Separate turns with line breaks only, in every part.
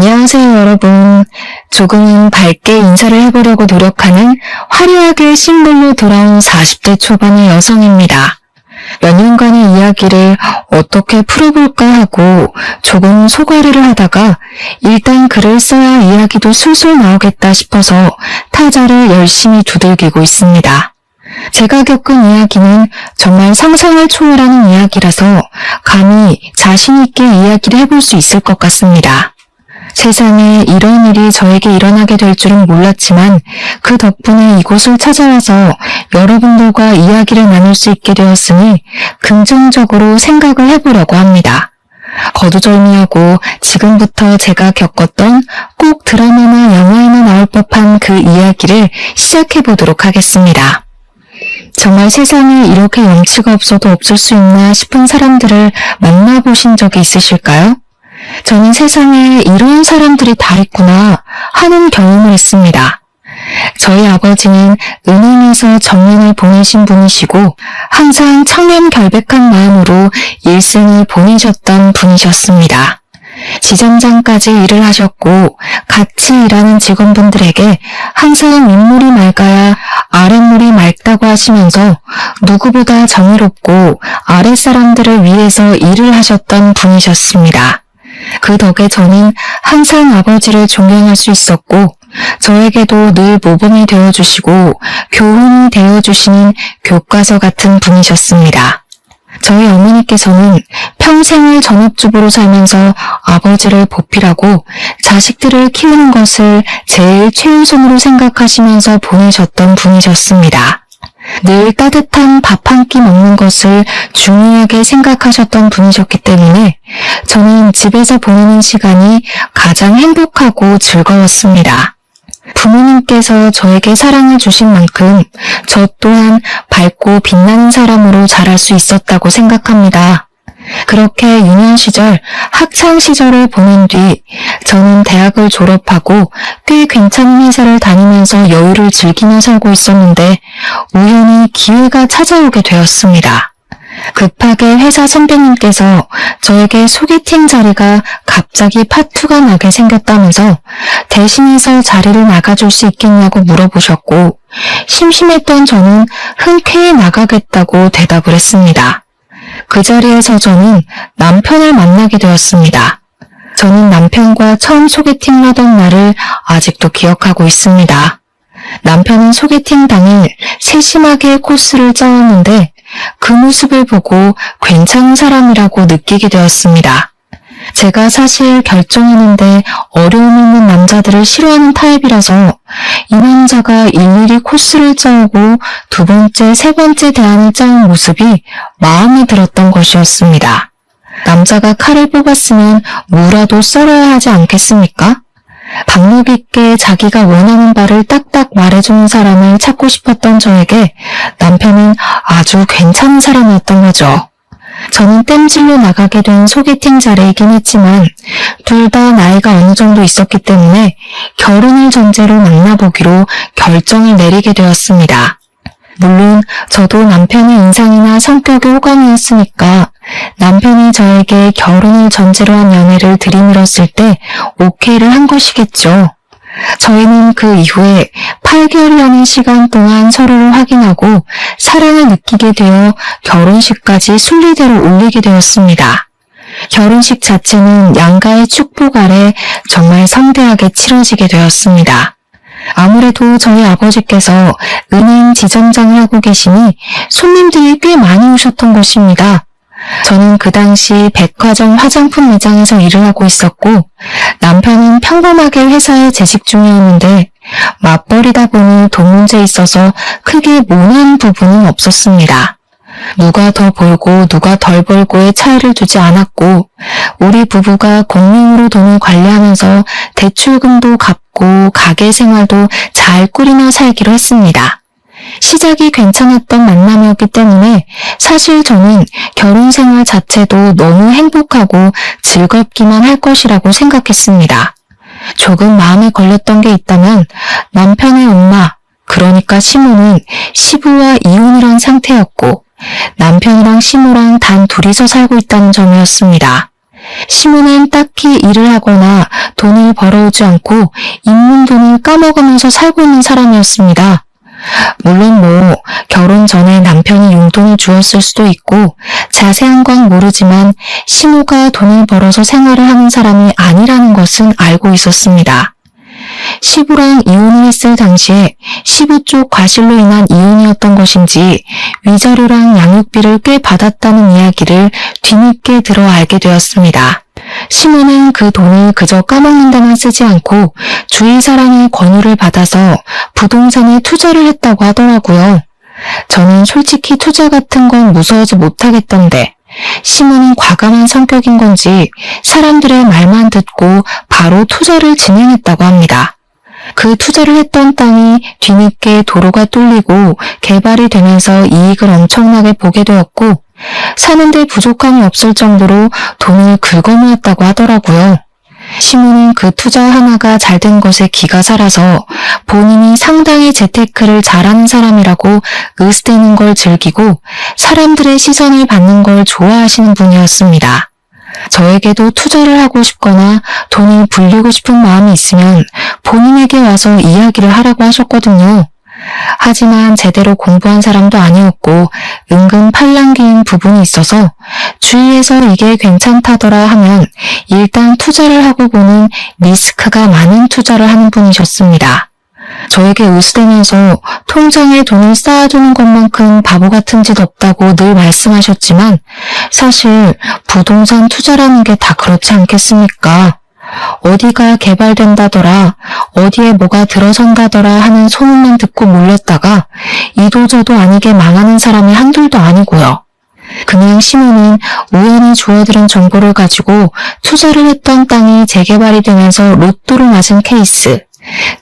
안녕하세요, 여러분. 조금은 밝게 인사를 해보려고 노력하는 화려하게 심볼로 돌아온 40대 초반의 여성입니다. 몇 년간의 이야기를 어떻게 풀어볼까 하고 조금 소가리를 하다가 일단 글을 써야 이야기도 술술 나오겠다 싶어서 타자를 열심히 두들기고 있습니다. 제가 겪은 이야기는 정말 상상을 초월하는 이야기라서 감히 자신있게 이야기를 해볼 수 있을 것 같습니다. 세상에 이런 일이 저에게 일어나게 될 줄은 몰랐지만 그 덕분에 이곳을 찾아와서 여러분들과 이야기를 나눌 수 있게 되었으니 긍정적으로 생각을 해보려고 합니다. 거두절미하고 지금부터 제가 겪었던 꼭 드라마나 영화에나 나올 법한 그 이야기를 시작해보도록 하겠습니다. 정말 세상에 이렇게 염치가 없어도 없을 수 있나 싶은 사람들을 만나보신 적이 있으실까요? 저는 세상에 이런 사람들이 다 있구나 하는 경험을 했습니다. 저희 아버지는 은행에서 정년을 보내신 분이시고 항상 청렴결백한 마음으로 일생을 보내셨던 분이셨습니다. 지점장까지 일을 하셨고 같이 일하는 직원분들에게 항상 윗물이 맑아야 아랫물이 맑다고 하시면서 누구보다 정의롭고 아랫사람들을 위해서 일을 하셨던 분이셨습니다. 그 덕에 저는 항상 아버지를 존경할 수 있었고 저에게도 늘 모범이 되어주시고 교훈이 되어주시는 교과서 같은 분이셨습니다. 저희 어머니께서는 평생을 전업주부로 살면서 아버지를 보필하고 자식들을 키우는 것을 제일 최우선으로 생각하시면서 보내셨던 분이셨습니다. 늘 따뜻한 밥 한 끼 먹는 것을 중요하게 생각하셨던 분이셨기 때문에 저는 집에서 보내는 시간이 가장 행복하고 즐거웠습니다. 부모님께서 저에게 사랑을 주신 만큼 저 또한 밝고 빛나는 사람으로 자랄 수 있었다고 생각합니다. 그렇게 유년 시절, 학창 시절을 보낸 뒤 저는 대학을 졸업하고 꽤 괜찮은 회사를 다니면서 여유를 즐기며 살고 있었는데 우연히 기회가 찾아오게 되었습니다. 급하게 회사 선배님께서 저에게 소개팅 자리가 갑자기 파투가 나게 생겼다면서 대신해서 자리를 나가줄 수 있겠냐고 물어보셨고 심심했던 저는 흔쾌히 나가겠다고 대답을 했습니다. 그 자리에서 저는 남편을 만나게 되었습니다. 저는 남편과 처음 소개팅을 하던 날을 아직도 기억하고 있습니다. 남편은 소개팅 당일 세심하게 코스를 짜왔는데 그 모습을 보고 괜찮은 사람이라고 느끼게 되었습니다. 제가 사실 결정하는데 어려움 있는 남자들을 싫어하는 타입이라서 이 남자가 일일이 코스를 짜오고 두 번째, 세 번째 대안을 짜온 모습이 마음에 들었던 것이었습니다. 남자가 칼을 뽑았으면 무라도 썰어야 하지 않겠습니까? 박력 있게 자기가 원하는 바를 딱딱 말해주는 사람을 찾고 싶었던 저에게 남편은 아주 괜찮은 사람이었던 거죠. 저는 땜질로 나가게 된 소개팅 자리이긴 했지만 둘 다 나이가 어느 정도 있었기 때문에 결혼을 전제로 만나보기로 결정을 내리게 되었습니다. 물론 저도 남편의 인상이나 성격이 호감이었으니까 남편이 저에게 결혼을 전제로 한 연애를 들이밀었을 때 오케이를 한 것이겠죠. 저희는 그 이후에 8개월이라는 시간 동안 서로를 확인하고 사랑을 느끼게 되어 결혼식까지 순리대로 올리게 되었습니다. 결혼식 자체는 양가의 축복 아래 정말 성대하게 치러지게 되었습니다. 아무래도 저희 아버지께서 은행 지점장을 하고 계시니 손님들이 꽤 많이 오셨던 것입니다. 저는 그 당시 백화점 화장품 매장에서 일을 하고 있었고 남편은 평범하게 회사에 재직 중이었는데 맞벌이다 보니 돈 문제에 있어서 크게 모난 부분은 없었습니다. 누가 더 벌고 누가 덜 벌고의 차이를 두지 않았고 우리 부부가 공용으로 돈을 관리하면서 대출금도 갚고 가게 생활도 잘 꾸리며 살기로 했습니다. 시작이 괜찮았던 만남이었기 때문에 사실 저는 결혼 생활 자체도 너무 행복하고 즐겁기만 할 것이라고 생각했습니다. 조금 마음에 걸렸던 게 있다면 남편의 엄마, 그러니까 시모는 시부와 이혼을 한 상태였고 남편이랑 시모랑 단 둘이서 살고 있다는 점이었습니다. 시모는 딱히 일을 하거나 돈을 벌어오지 않고 있는 돈을 까먹으면서 살고 있는 사람이었습니다. 물론 결혼 전에 남편이 용돈을 주었을 수도 있고 자세한 건 모르지만 시모가 돈을 벌어서 생활을 하는 사람이 아니라는 것은 알고 있었습니다. 시부랑 이혼을 했을 당시에 시부 쪽 과실로 인한 이혼이었던 것인지 위자료랑 양육비를 꽤 받았다는 이야기를 뒤늦게 들어 알게 되었습니다. 시모는 그 돈을 그저 까먹는 데만 쓰지 않고 주위 사람의 권유를 받아서 부동산에 투자를 했다고 하더라고요. 저는 솔직히 투자 같은 건 무서워서 못하겠던데 시모는 과감한 성격인 건지 사람들의 말만 듣고 바로 투자를 진행했다고 합니다. 그 투자를 했던 땅이 뒤늦게 도로가 뚫리고 개발이 되면서 이익을 엄청나게 보게 되었고 사는데 부족함이 없을 정도로 돈을 긁어모았다고 하더라고요. 시모는 그 투자 하나가 잘 된 것에 기가 살아서 본인이 상당히 재테크를 잘하는 사람이라고 으스대는 걸 즐기고 사람들의 시선을 받는 걸 좋아하시는 분이었습니다. 저에게도 투자를 하고 싶거나 돈을 불리고 싶은 마음이 있으면 본인에게 와서 이야기를 하라고 하셨거든요. 하지만 제대로 공부한 사람도 아니었고 은근 팔랑귀인 부분이 있어서 주위에서 이게 괜찮다더라 하면 일단 투자를 하고 보는 리스크가 많은 투자를 하는 분이셨습니다. 저에게 으스대면서 통장에 돈을 쌓아두는 것만큼 바보 같은 짓 없다고 늘 말씀하셨지만 사실 부동산 투자라는 게 다 그렇지 않겠습니까? 어디가 개발된다더라, 어디에 뭐가 들어선다더라 하는 소문만 듣고 몰렸다가 이도저도 아니게 망하는 사람이 한둘도 아니고요. 그냥 시모는 우연히 주워들은 정보를 가지고 투자를 했던 땅이 재개발이 되면서 로또를 맞은 케이스,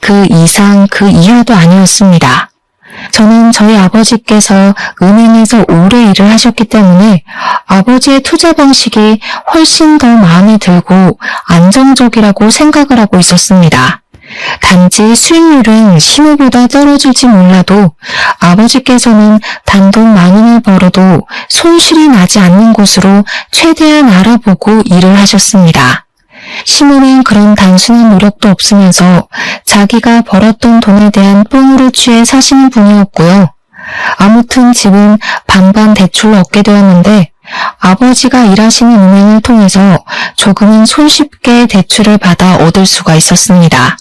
그 이상 그 이하도 아니었습니다. 저는 저희 아버지께서 은행에서 오래 일을 하셨기 때문에 아버지의 투자 방식이 훨씬 더 마음에 들고 안정적이라고 생각을 하고 있었습니다. 단지 수익률은 시모보다 떨어질지 몰라도 아버지께서는 단돈 10,000원을 벌어도 손실이 나지 않는 곳으로 최대한 알아보고 일을 하셨습니다. 시모는 그런 단순한 노력도 없으면서 자기가 벌었던 돈에 대한 뽕으로 취해 사시는 분이었고요. 아무튼 집은 반반 대출로 얻게 되었는데 아버지가 일하시는 은행을 통해서 조금은 손쉽게 대출을 받아 얻을 수가 있었습니다.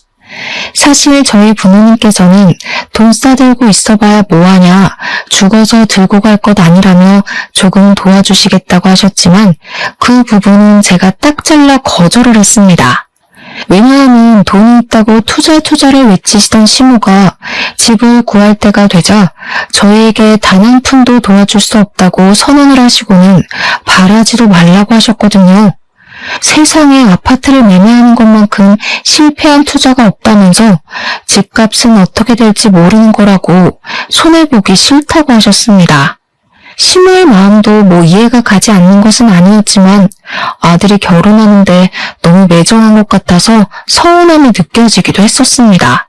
사실 저희 부모님께서는 돈 싸들고 있어봐야 뭐하냐, 죽어서 들고 갈 것 아니라며 조금 도와주시겠다고 하셨지만 그 부분은 제가 딱 잘라 거절을 했습니다. 왜냐하면 돈이 있다고 투자를 외치시던 시모가 집을 구할 때가 되자 저희에게 단 한 푼도 도와줄 수 없다고 선언을 하시고는 바라지도 말라고 하셨거든요. 세상에 아파트를 매매하는 것만큼 실패한 투자가 없다면서 집값은 어떻게 될지 모르는 거라고 손해보기 싫다고 하셨습니다. 시모의 마음도 이해가 가지 않는 것은 아니었지만 아들이 결혼하는데 너무 매정한 것 같아서 서운함이 느껴지기도 했었습니다.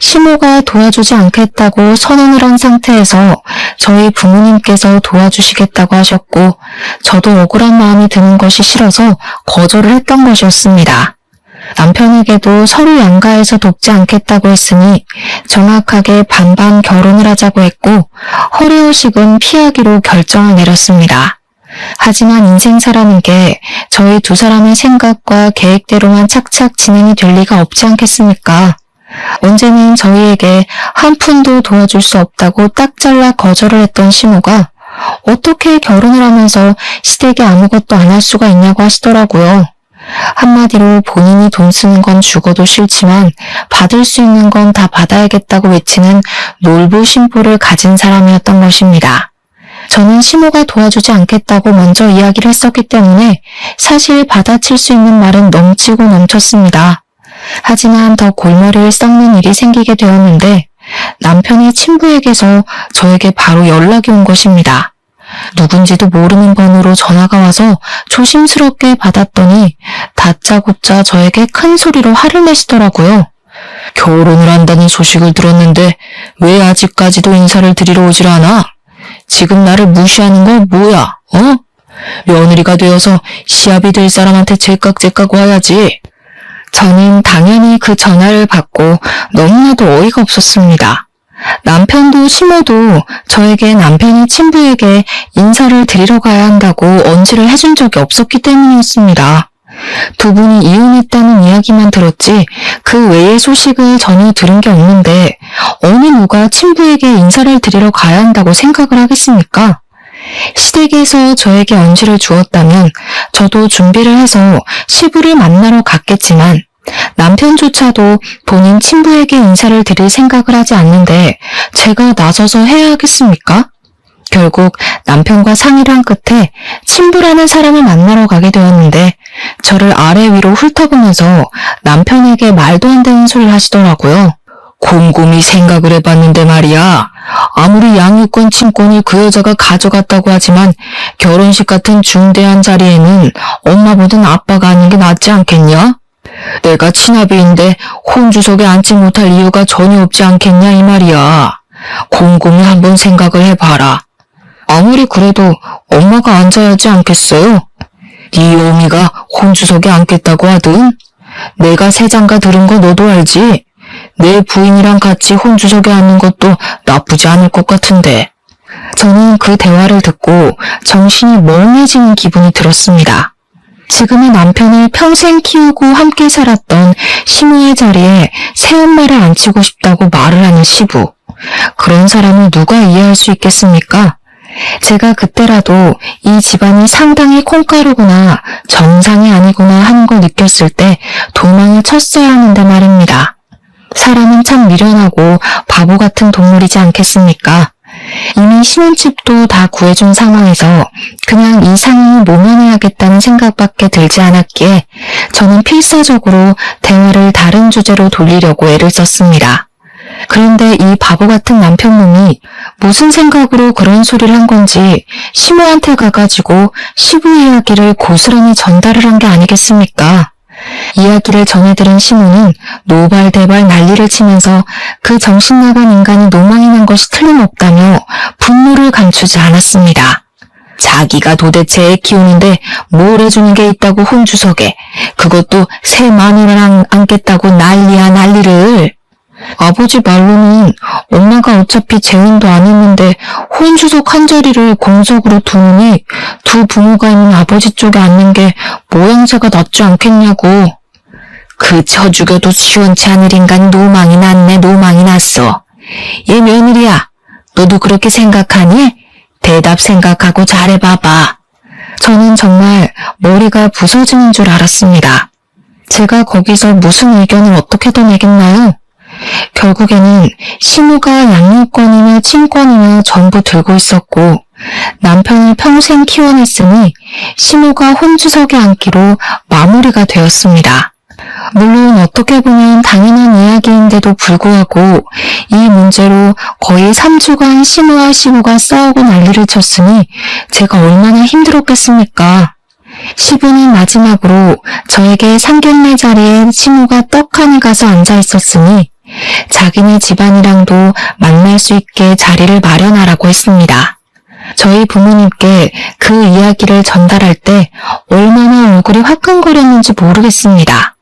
시모가 도와주지 않겠다고 선언을 한 상태에서 저희 부모님께서 도와주시겠다고 하셨고 저도 억울한 마음이 드는 것이 싫어서 거절을 했던 것이었습니다. 남편에게도 서로 양가해서 돕지 않겠다고 했으니 정확하게 반반 결혼을 하자고 했고 허례허식은 피하기로 결정을 내렸습니다. 하지만 인생사라는 게 저희 두 사람의 생각과 계획대로만 착착 진행이 될 리가 없지 않겠습니까? 언제는 저희에게 한 푼도 도와줄 수 없다고 딱 잘라 거절을 했던 시모가 어떻게 결혼을 하면서 시댁에 아무것도 안 할 수가 있냐고 하시더라고요. 한마디로 본인이 돈 쓰는 건 죽어도 싫지만 받을 수 있는 건 다 받아야겠다고 외치는 놀부심보를 가진 사람이었던 것입니다. 저는 시모가 도와주지 않겠다고 먼저 이야기를 했었기 때문에 사실 받아칠 수 있는 말은 넘치고 넘쳤습니다. 하지만 더 골머리를 썩는 일이 생기게 되었는데 남편의 친부에게서 저에게 바로 연락이 온 것입니다. 누군지도 모르는 번호로 전화가 와서 조심스럽게 받았더니 다짜고짜 저에게 큰 소리로 화를 내시더라고요. 결혼을 한다는 소식을 들었는데 왜 아직까지도 인사를 드리러 오질 않아? 지금 나를 무시하는 건 뭐야? 며느리가 되어서 시합이 될 사람한테 제깍제깍 와야지. 저는 당연히 그 전화를 받고 너무나도 어이가 없었습니다. 남편도 시모도 저에게 남편의 친부에게 인사를 드리러 가야 한다고 언지를 해준 적이 없었기 때문이었습니다. 두 분이 이혼했다는 이야기만 들었지 그 외의 소식을 전혀 들은 게 없는데 어느 누가 친부에게 인사를 드리러 가야 한다고 생각을 하겠습니까? 시댁에서 저에게 언지를 주었다면 저도 준비를 해서 시부를 만나러 갔겠지만 남편조차도 본인 친부에게 인사를 드릴 생각을 하지 않는데 제가 나서서 해야 하겠습니까? 결국 남편과 상의를 한 끝에 친부라는 사람을 만나러 가게 되었는데 저를 아래 위로 훑어보면서 남편에게 말도 안 되는 소리를 하시더라고요. 곰곰이 생각을 해봤는데 말이야. 아무리 양육권 친권을 그 여자가 가져갔다고 하지만 결혼식 같은 중대한 자리에는 엄마보단 아빠가 하는 게 낫지 않겠냐? 내가 친아비인데 혼주석에 앉지 못할 이유가 전혀 없지 않겠냐 이 말이야. 곰곰이 한번 생각을 해봐라. 아무리 그래도 엄마가 앉아야 하지 않겠어요? 네 어미가 혼주석에 앉겠다고 하든 내가 세장가 들은 거 너도 알지? 내 부인이랑 같이 혼주석에 앉는 것도 나쁘지 않을 것 같은데. 저는 그 대화를 듣고 정신이 멍해지는 기분이 들었습니다. 지금의 남편을 평생 키우고 함께 살았던 시모의 자리에 새엄마를 앉히고 싶다고 말을 하는 시부. 그런 사람을 누가 이해할 수 있겠습니까? 제가 그때라도 이 집안이 상당히 콩가루구나, 정상이 아니구나 하는 걸 느꼈을 때 도망을 쳤어야 하는데 말입니다. 사람은 참 미련하고 바보 같은 동물이지 않겠습니까? 이미 신혼집도 다 구해준 상황에서 그냥 이 상황을 모면해야겠다는 생각밖에 들지 않았기에 저는 필사적으로 대화를 다른 주제로 돌리려고 애를 썼습니다. 그런데 이 바보 같은 남편놈이 무슨 생각으로 그런 소리를 한 건지 시모한테 가가지고 시부 이야기를 고스란히 전달을 한 게 아니겠습니까? 이야기를 전해들은 시모는 노발대발 난리를 치면서 그 정신나간 인간이 노망이 난 것이 틀림없다며 분노를 감추지 않았습니다. 자기가 도대체 애 키우는데 뭘 해주는 게 있다고 혼주석에, 그것도 새 마누라랑 앉겠다고 난리야 난리를. 아버지 말로는 엄마가 어차피 재혼도 안 했는데 혼주석 한 자리를 공석으로 두느니 두 부모가 있는 아버지 쪽에 앉는 게 모양새가 낫지 않겠냐고. 그 쳐 죽여도 시원치 않을 인간 노망이 났네. 노망이 났어. 얘 며느리야, 너도 그렇게 생각하니? 대답 생각하고 잘해봐봐. 저는 정말 머리가 부서지는 줄 알았습니다. 제가 거기서 무슨 의견을 어떻게 더 내겠나요? 결국에는 시모가 양육권이며 친권이며 전부 들고 있었고 남편을 평생 키워냈으니 시모가 혼주석에 앉기로 마무리가 되었습니다. 물론 어떻게 보면 당연한 이야기인데도 불구하고 이 문제로 거의 3주간 시모와 시부가 싸우고 난리를 쳤으니 제가 얼마나 힘들었겠습니까? 시부는 마지막으로 저에게 상견례 자리에 시모가 떡하니 가서 앉아 있었으니 자기네 집안이랑도 만날 수 있게 자리를 마련하라고 했습니다. 저희 부모님께 그 이야기를 전달할 때 얼마나 얼굴이 화끈거렸는지 모르겠습니다.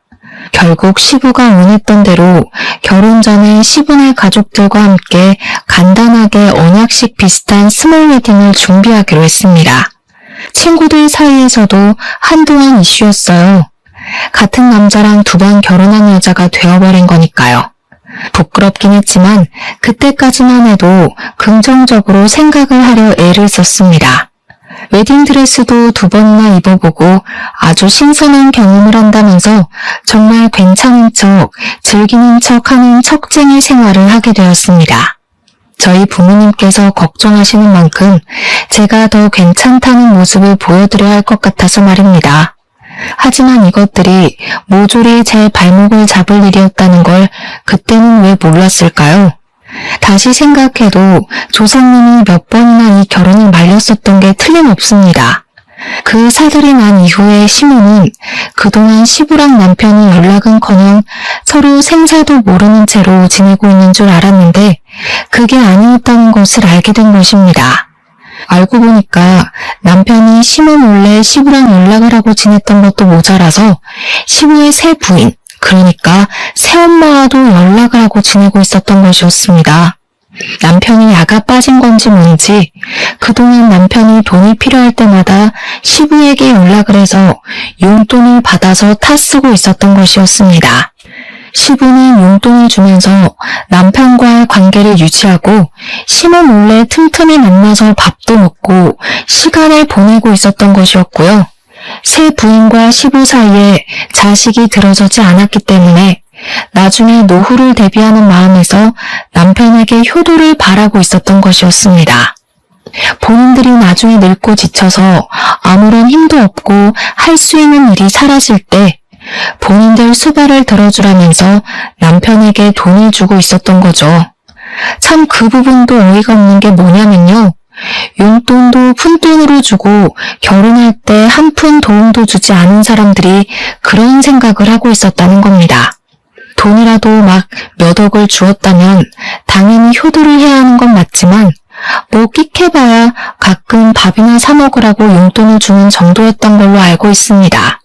결국 시부가 원했던 대로 결혼 전에 시부네 가족들과 함께 간단하게 언약식 비슷한 스몰 웨딩을 준비하기로 했습니다. 친구들 사이에서도 한동안 이슈였어요. 같은 남자랑 2번 결혼한 여자가 되어버린 거니까요. 부끄럽긴 했지만 그때까지만 해도 긍정적으로 생각을 하려 애를 썼습니다. 웨딩드레스도 2번이나 입어보고 아주 신선한 경험을 한다면서 정말 괜찮은 척, 즐기는 척하는 척쟁이 생활을 하게 되었습니다. 저희 부모님께서 걱정하시는 만큼 제가 더 괜찮다는 모습을 보여드려야 할 것 같아서 말입니다. 하지만 이것들이 모조리 제 발목을 잡을 일이었다는 걸 그때는 왜 몰랐을까요? 다시 생각해도 조상님이 몇 번이나 이 결혼을 말렸었던 게 틀림없습니다. 그 사들이 난 이후에 시모는 그동안 시부랑 남편이 연락은커녕 서로 생사도 모르는 채로 지내고 있는 줄 알았는데 그게 아니었다는 것을 알게 된 것입니다. 알고 보니까 남편이 시모 몰래 시부랑 연락을 하고 지냈던 것도 모자라서 시부의 새 부인, 그러니까 새엄마와도 연락을 하고 지내고 있었던 것이었습니다. 남편이 약가 빠진 건지 뭔지 그동안 남편이 돈이 필요할 때마다 시부에게 연락을 해서 용돈을 받아서 타쓰고 있었던 것이었습니다. 시부는 용돈을 주면서 남편과의 관계를 유지하고 시모 몰래 틈틈이 만나서 밥도 먹고 시간을 보내고 있었던 것이었고요. 새 부인과 시부 사이에 자식이 들어서지 않았기 때문에 나중에 노후를 대비하는 마음에서 남편에게 효도를 바라고 있었던 것이었습니다. 본인들이 나중에 늙고 지쳐서 아무런 힘도 없고 할 수 있는 일이 사라질 때 본인들 수발을 들어주라면서 남편에게 돈을 주고 있었던 거죠. 참 그 부분도 어이가 없는 게 뭐냐면요. 용돈도 푼돈으로 주고 결혼할 때 한 푼 도움도 주지 않은 사람들이 그런 생각을 하고 있었다는 겁니다. 돈이라도 막 몇 억을 주었다면 당연히 효도를 해야 하는 건 맞지만 뭐 끽해봐야 가끔 밥이나 사 먹으라고 용돈을 주는 정도였던 걸로 알고 있습니다.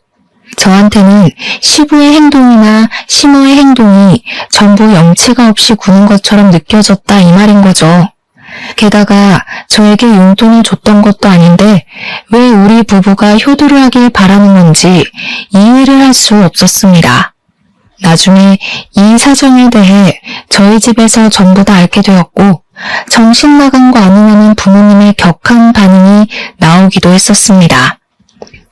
저한테는 시부의 행동이나 시모의 행동이 전부 염치가 없이 구는 것처럼 느껴졌다 이 말인 거죠. 게다가 저에게 용돈을 줬던 것도 아닌데 왜 우리 부부가 효도를 하길 바라는 건지 이해를 할 수 없었습니다. 나중에 이 사정에 대해 저희 집에서 전부 다 알게 되었고 정신 나간 거 아니냐는 부모님의 격한 반응이 나오기도 했었습니다.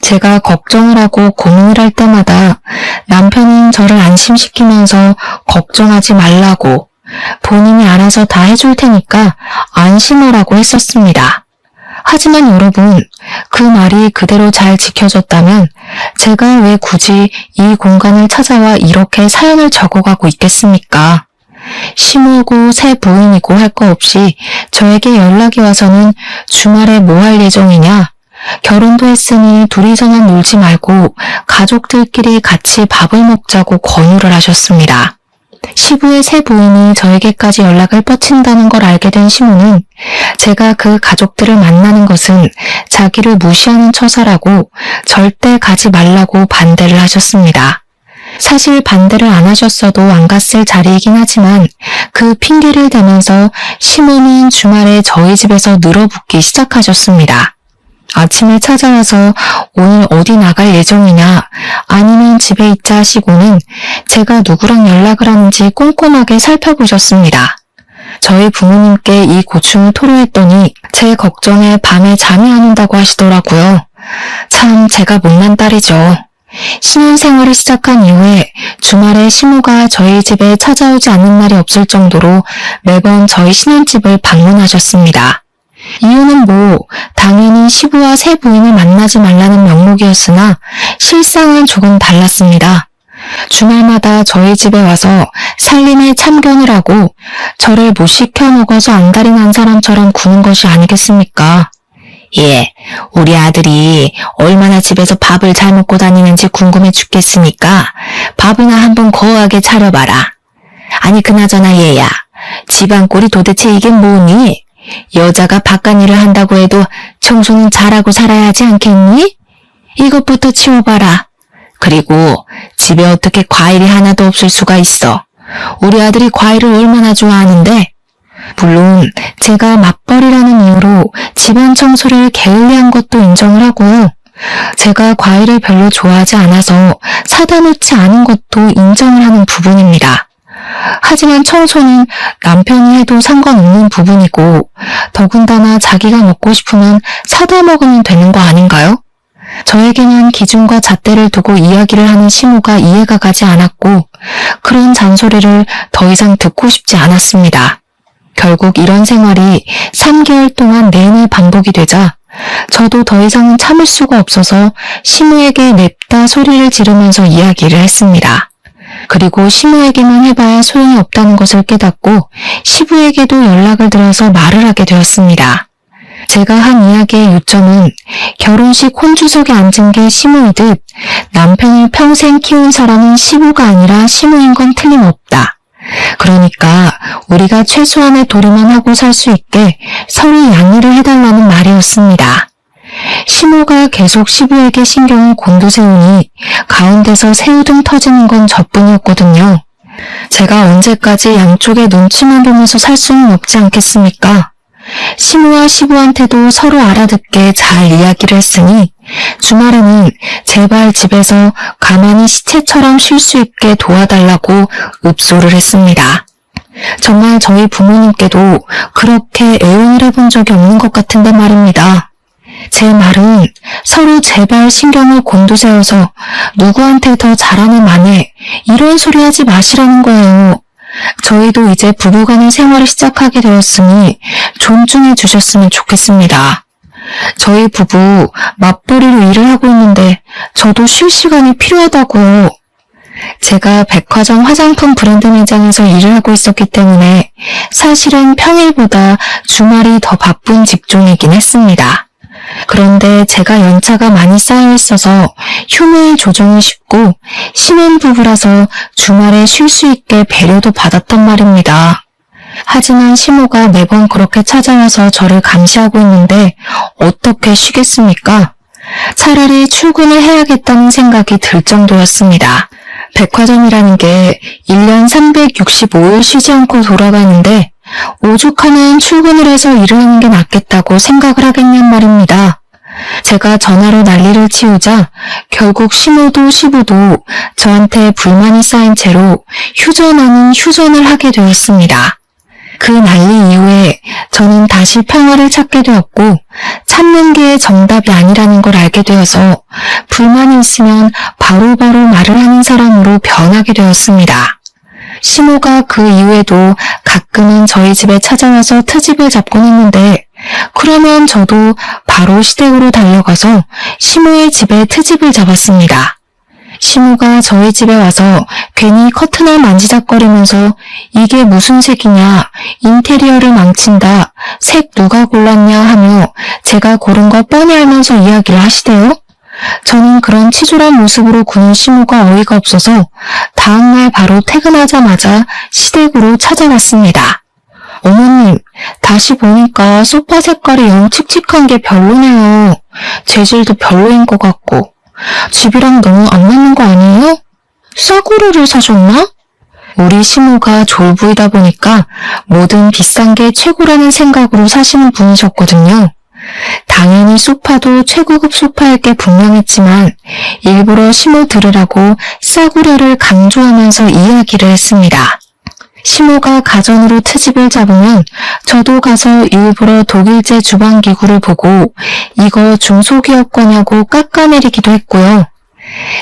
제가 걱정을 하고 고민을 할 때마다 남편은 저를 안심시키면서 걱정하지 말라고 본인이 알아서 다 해줄 테니까 안심하라고 했었습니다. 하지만 여러분, 그 말이 그대로 잘 지켜졌다면 제가 왜 굳이 이 공간을 찾아와 이렇게 사연을 적어가고 있겠습니까? 시모고 새 부인이고 할 거 없이 저에게 연락이 와서는 주말에 뭐 할 예정이냐? 결혼도 했으니 둘이서만 놀지 말고 가족들끼리 같이 밥을 먹자고 권유를 하셨습니다. 시부의 새 부인이 저에게까지 연락을 뻗친다는 걸 알게 된 시모는 제가 그 가족들을 만나는 것은 자기를 무시하는 처사라고 절대 가지 말라고 반대를 하셨습니다. 사실 반대를 안 하셨어도 안 갔을 자리이긴 하지만 그 핑계를 대면서 시모는 주말에 저희 집에서 늘어붙기 시작하셨습니다. 아침에 찾아와서 오늘 어디 나갈 예정이냐 아니면 집에 있자 하시고는 제가 누구랑 연락을 하는지 꼼꼼하게 살펴보셨습니다. 저희 부모님께 이 고충을 토로했더니 제 걱정에 밤에 잠이 안 온다고 하시더라고요. 참 제가 못난 딸이죠. 신혼생활을 시작한 이후에 주말에 시모가 저희 집에 찾아오지 않는 날이 없을 정도로 매번 저희 신혼집을 방문하셨습니다. 이유는 뭐 당연히 시부와 새 부인을 만나지 말라는 명목이었으나 실상은 조금 달랐습니다. 주말마다 저희 집에 와서 살림에 참견을 하고 저를 못 시켜 먹어서 안달이 난 사람처럼 구는 것이 아니겠습니까? 예, 우리 아들이 얼마나 집에서 밥을 잘 먹고 다니는지 궁금해 죽겠으니까 밥이나 한번 거하게 차려봐라. 아니 그나저나 얘야, 집안 꼴이 도대체 이게 뭐니? 여자가 바깥일을 한다고 해도 청소는 잘하고 살아야 하지 않겠니? 이것부터 치워봐라. 그리고 집에 어떻게 과일이 하나도 없을 수가 있어. 우리 아들이 과일을 얼마나 좋아하는데. 물론 제가 맞벌이라는 이유로 집안 청소를 게을리한 것도 인정을 하고요. 제가 과일을 별로 좋아하지 않아서 사다 놓지 않은 것도 인정을 하는 부분입니다. 하지만 청소는 남편이 해도 상관없는 부분이고 더군다나 자기가 먹고 싶으면 사다 먹으면 되는 거 아닌가요? 저에게는 기준과 잣대를 두고 이야기를 하는 시모가 이해가 가지 않았고 그런 잔소리를 더 이상 듣고 싶지 않았습니다. 결국 이런 생활이 3개월 동안 내내 반복이 되자 저도 더 이상은 참을 수가 없어서 시모에게 냅다 소리를 지르면서 이야기를 했습니다. 그리고 시모에게만 해봐야 소용이 없다는 것을 깨닫고 시부에게도 연락을 드려서 말을 하게 되었습니다. 제가 한 이야기의 요점은 결혼식 혼주석에 앉은 게 시모이듯 남편을 평생 키운 사람은 시부가 아니라 시모인 건 틀림없다. 그러니까 우리가 최소한의 도리만 하고 살 수 있게 서로 양해를 해달라는 말이었습니다. 시모가 계속 시부에게 신경을 곤두세우니 가운데서 새우등 터지는 건 저뿐이었거든요. 제가 언제까지 양쪽의 눈치만 보면서 살 수는 없지 않겠습니까? 시모와 시부한테도 서로 알아듣게 잘 이야기를 했으니 주말에는 제발 집에서 가만히 시체처럼 쉴 수 있게 도와달라고 읍소를 했습니다. 정말 저희 부모님께도 그렇게 애원을 해본 적이 없는 것 같은데 말입니다. 제 말은 서로 제발 신경을 곤두세워서 누구한테 더 잘하는 만에 이런 소리 하지 마시라는 거예요. 저희도 이제 부부간의 생활을 시작하게 되었으니 존중해 주셨으면 좋겠습니다. 저희 부부 맞벌이로 일을 하고 있는데 저도 쉴 시간이 필요하다고요. 제가 백화점 화장품 브랜드 매장에서 일을 하고 있었기 때문에 사실은 평일보다 주말이 더 바쁜 직종이긴 했습니다. 그런데 제가 연차가 많이 쌓여 있어서 휴무일 조정이 쉽고 신혼부부라서 주말에 쉴 수 있게 배려도 받았단 말입니다. 하지만 시모가 매번 그렇게 찾아와서 저를 감시하고 있는데 어떻게 쉬겠습니까? 차라리 출근을 해야겠다는 생각이 들 정도였습니다. 백화점이라는 게 1년 365일 쉬지 않고 돌아가는데 오죽하면 출근을 해서 일을 하는 게 낫겠다고 생각을 하겠냔 말입니다. 제가 전화로 난리를 치우자 결국 시모도 시부도 저한테 불만이 쌓인 채로 휴전 아닌 휴전을 하게 되었습니다. 그 난리 이후에 저는 다시 평화를 찾게 되었고 참는 게 정답이 아니라는 걸 알게 되어서 불만이 있으면 바로바로 말을 하는 사람으로 변하게 되었습니다. 시모가 그 이후에도 가끔은 저희 집에 찾아와서 트집을 잡곤 했는데 그러면 저도 바로 시댁으로 달려가서 시모의 집에 트집을 잡았습니다. 시모가 저희 집에 와서 괜히 커튼을 만지작거리면서 이게 무슨 색이냐, 인테리어를 망친다, 색 누가 골랐냐 하며 제가 고른 거 뻔히 알면서 이야기를 하시대요. 저는 그런 치졸한 모습으로 구는 시모가 어이가 없어서 다음날 바로 퇴근하자마자 시댁으로 찾아갔습니다. 어머님, 다시 보니까 소파 색깔이 영 칙칙한 게 별로네요. 재질도 별로인 것 같고. 집이랑 너무 안 맞는 거 아니에요? 싸구려를 사셨나? 우리 시모가 졸부이다 보니까 뭐든 비싼 게 최고라는 생각으로 사시는 분이셨거든요. 당연히 소파도 최고급 소파일 게 분명했지만 일부러 시모 들으라고 싸구려를 강조하면서 이야기를 했습니다. 시모가 가전으로 트집을 잡으면 저도 가서 일부러 독일제 주방기구를 보고 이거 중소기업 거냐고 깎아내리기도 했고요.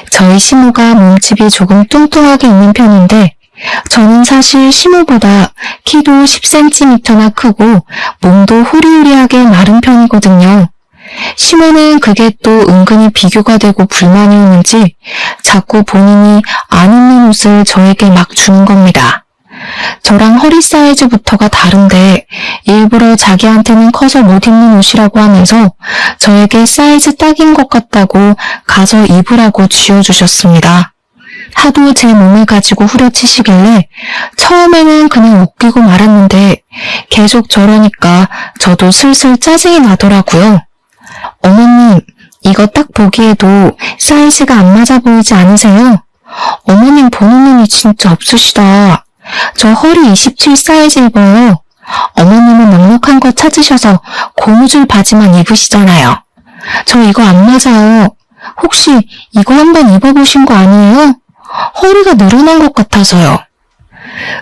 저희 시모가 몸집이 조금 뚱뚱하게 있는 편인데 저는 사실 시모보다 키도 10cm나 크고 몸도 호리호리하게 마른 편이거든요. 시모는 그게 또 은근히 비교가 되고 불만이 오는지 자꾸 본인이 안 입는 옷을 저에게 막 주는 겁니다. 저랑 허리 사이즈부터가 다른데 일부러 자기한테는 커서 못 입는 옷이라고 하면서 저에게 사이즈 딱인 것 같다고 가서 입으라고 쥐어주셨습니다. 하도 제 몸을 가지고 후려치시길래 처음에는 그냥 웃기고 말았는데 계속 저러니까 저도 슬슬 짜증이 나더라고요. 어머님, 이거 딱 보기에도 사이즈가 안 맞아 보이지 않으세요? 어머님 보는 눈이 진짜 없으시다. 저 허리 27 사이즈 입어요. 어머님은 넉넉한 거 찾으셔서 고무줄 바지만 입으시잖아요. 저 이거 안 맞아요. 혹시 이거 한번 입어보신 거 아니에요? 허리가 늘어난 것 같아서요.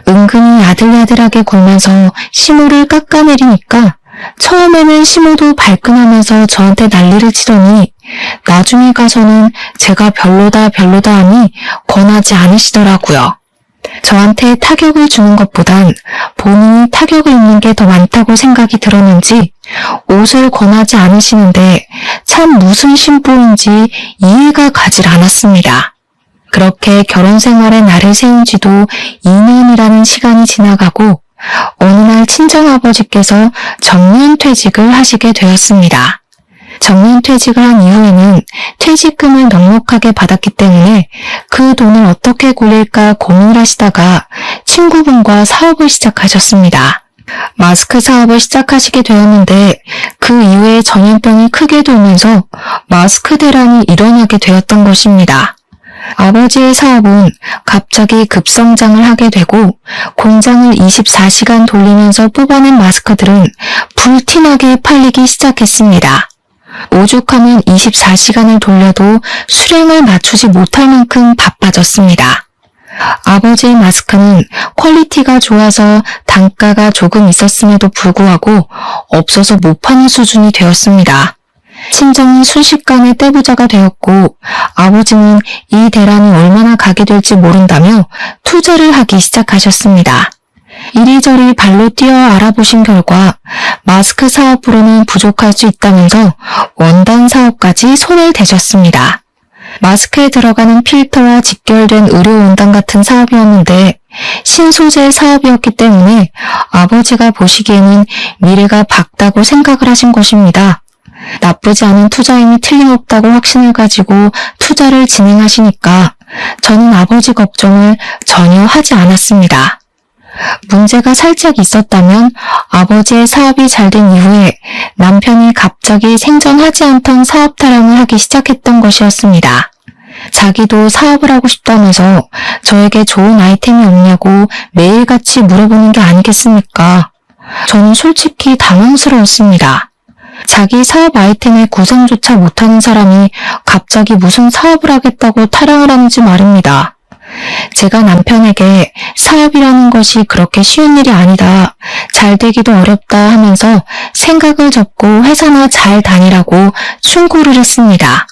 은근히 야들야들하게 굴면서 시모를 깎아내리니까 처음에는 시모도 발끈하면서 저한테 난리를 치더니 나중에 가서는 제가 별로다 하니 권하지 않으시더라고요. 저한테 타격을 주는 것보단 본인이 타격을 입는 게 더 많다고 생각이 들었는지 옷을 권하지 않으시는데 참 무슨 심보인지 이해가 가질 않았습니다. 그렇게 결혼 생활에 날을 세운 지도 2년이라는 시간이 지나가고 어느 날 친정아버지께서 정년퇴직을 하시게 되었습니다. 정년퇴직을 한 이후에는 퇴직금을 넉넉하게 받았기 때문에 그 돈을 어떻게 굴릴까 고민을 하시다가 친구분과 사업을 시작하셨습니다. 마스크 사업을 시작하시게 되었는데 그 이후에 전염병이 크게 돌면서 마스크 대란이 일어나게 되었던 것입니다. 아버지의 사업은 갑자기 급성장을 하게 되고 공장을 24시간 돌리면서 뽑아낸 마스크들은 불티나게 팔리기 시작했습니다. 오죽하면 24시간을 돌려도 수량을 맞추지 못할 만큼 바빠졌습니다. 아버지의 마스크는 퀄리티가 좋아서 단가가 조금 있었음에도 불구하고 없어서 못 파는 수준이 되었습니다. 친정은 순식간에 떼부자가 되었고 아버지는 이 대란이 얼마나 가게 될지 모른다며 투자를 하기 시작하셨습니다. 이리저리 발로 뛰어 알아보신 결과 마스크 사업으로는 부족할 수 있다면서 원단 사업까지 손을 대셨습니다. 마스크에 들어가는 필터와 직결된 의료 원단 같은 사업이었는데 신소재 사업이었기 때문에 아버지가 보시기에는 미래가 밝다고 생각을 하신 것입니다. 나쁘지 않은 투자임이 틀림없다고 확신을 가지고 투자를 진행하시니까 저는 아버지 걱정을 전혀 하지 않았습니다. 문제가 살짝 있었다면 아버지의 사업이 잘 된 이후에 남편이 갑자기 생전하지 않던 사업 타령을 하기 시작했던 것이었습니다. 자기도 사업을 하고 싶다면서 저에게 좋은 아이템이 없냐고 매일같이 물어보는 게 아니겠습니까? 저는 솔직히 당황스러웠습니다. 자기 사업 아이템의 구성조차 못하는 사람이 갑자기 무슨 사업을 하겠다고 타령을 하는지 말입니다. 제가 남편에게 사업이라는 것이 그렇게 쉬운 일이 아니다, 잘 되기도 어렵다 하면서 생각을 접고 회사나 잘 다니라고 충고를 했습니다.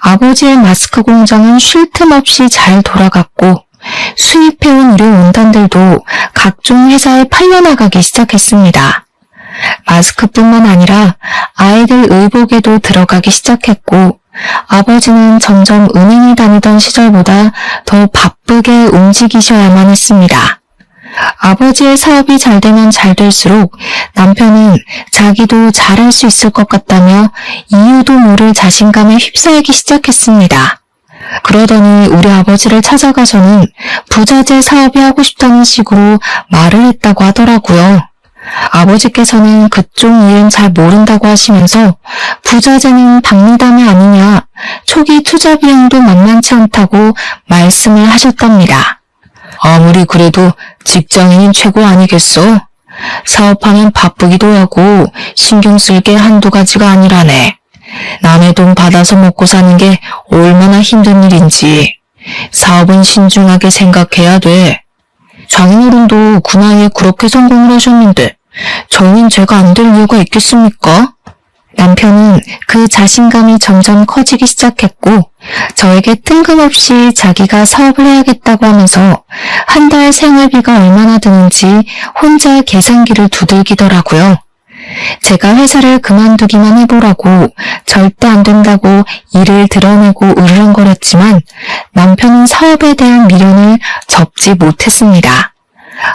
아버지의 마스크 공장은 쉴 틈 없이 잘 돌아갔고 수입해온 의료 원단들도 각종 회사에 팔려나가기 시작했습니다. 마스크뿐만 아니라 아이들 의복에도 들어가기 시작했고 아버지는 점점 은행에 다니던 시절보다 더 바쁘게 움직이셔야만 했습니다. 아버지의 사업이 잘 되면 잘 될수록 남편은 자기도 잘할 수 있을 것 같다며 이유도 모를 자신감에 휩싸이기 시작했습니다. 그러더니 우리 아버지를 찾아가서는 부자재 사업이 하고 싶다는 식으로 말을 했다고 하더라고요. 아버지께서는 그쪽 일은 잘 모른다고 하시면서 부자재는 박리담이 아니냐, 초기 투자 비용도 만만치 않다고 말씀을 하셨답니다. 아무리 그래도 직장인인 최고 아니겠어? 사업하면 바쁘기도 하고 신경 쓸 게 한두 가지가 아니라네. 남의 돈 받아서 먹고 사는 게 얼마나 힘든 일인지 사업은 신중하게 생각해야 돼. 장인어른도 그 나이에 그렇게 성공을 하셨는데 저는 제가 안 될 이유가 있겠습니까? 남편은 그 자신감이 점점 커지기 시작했고 저에게 뜬금없이 자기가 사업을 해야겠다고 하면서 한 달 생활비가 얼마나 드는지 혼자 계산기를 두들기더라고요. 제가 회사를 그만두기만 해보라고 절대 안 된다고 일을 드러내고 으르렁거렸지만 남편은 사업에 대한 미련을 접지 못했습니다.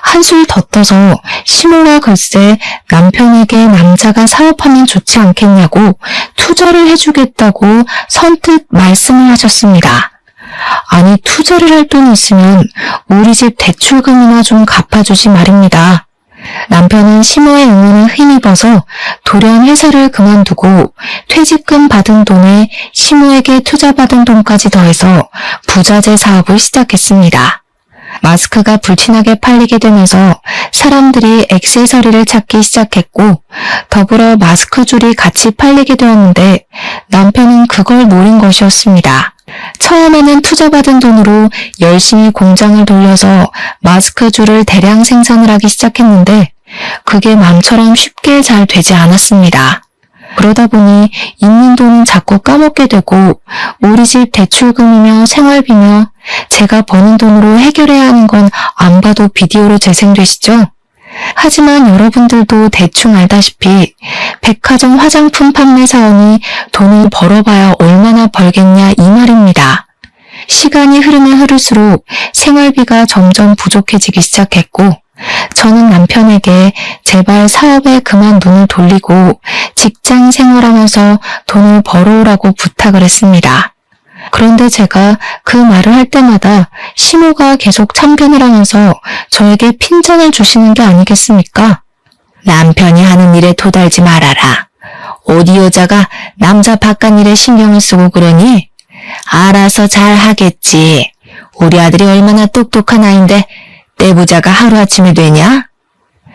한술 더 떠서 시모가 글쎄 남편에게 남자가 사업하면 좋지 않겠냐고 투자를 해주겠다고 선뜻 말씀을 하셨습니다. 아니 투자를 할 돈이 있으면 우리 집 대출금이나 좀 갚아주지 말입니다. 남편은 시모의 응원에 힘입어서 돌연 회사를 그만두고 퇴직금 받은 돈에 시모에게 투자받은 돈까지 더해서 부자재 사업을 시작했습니다. 마스크가 불티나게 팔리게 되면서 사람들이 액세서리를 찾기 시작했고 더불어 마스크 줄이 같이 팔리게 되었는데 남편은 그걸 노린 것이었습니다. 처음에는 투자받은 돈으로 열심히 공장을 돌려서 마스크 줄을 대량 생산을 하기 시작했는데 그게 마음처럼 쉽게 잘 되지 않았습니다. 그러다 보니 있는 돈은 자꾸 까먹게 되고 우리 집 대출금이며 생활비며 제가 버는 돈으로 해결해야 하는 건 안 봐도 비디오로 재생되시죠? 하지만 여러분들도 대충 알다시피 백화점 화장품 판매 사원이 돈을 벌어봐야 얼마나 벌겠냐 이 말입니다. 시간이 흐르면 흐를수록 생활비가 점점 부족해지기 시작했고 저는 남편에게 제발 사업에 그만 눈을 돌리고 직장 생활하면서 돈을 벌어오라고 부탁을 했습니다. 그런데 제가 그 말을 할 때마다 시모가 계속 참견을 하면서 저에게 핀잔을 주시는 게 아니겠습니까? 남편이 하는 일에 토달지 말아라. 어디 여자가 남자 바깥 일에 신경을 쓰고 그러니? 알아서 잘 하겠지. 우리 아들이 얼마나 똑똑한 아인데 떼부자가 하루아침에 되냐?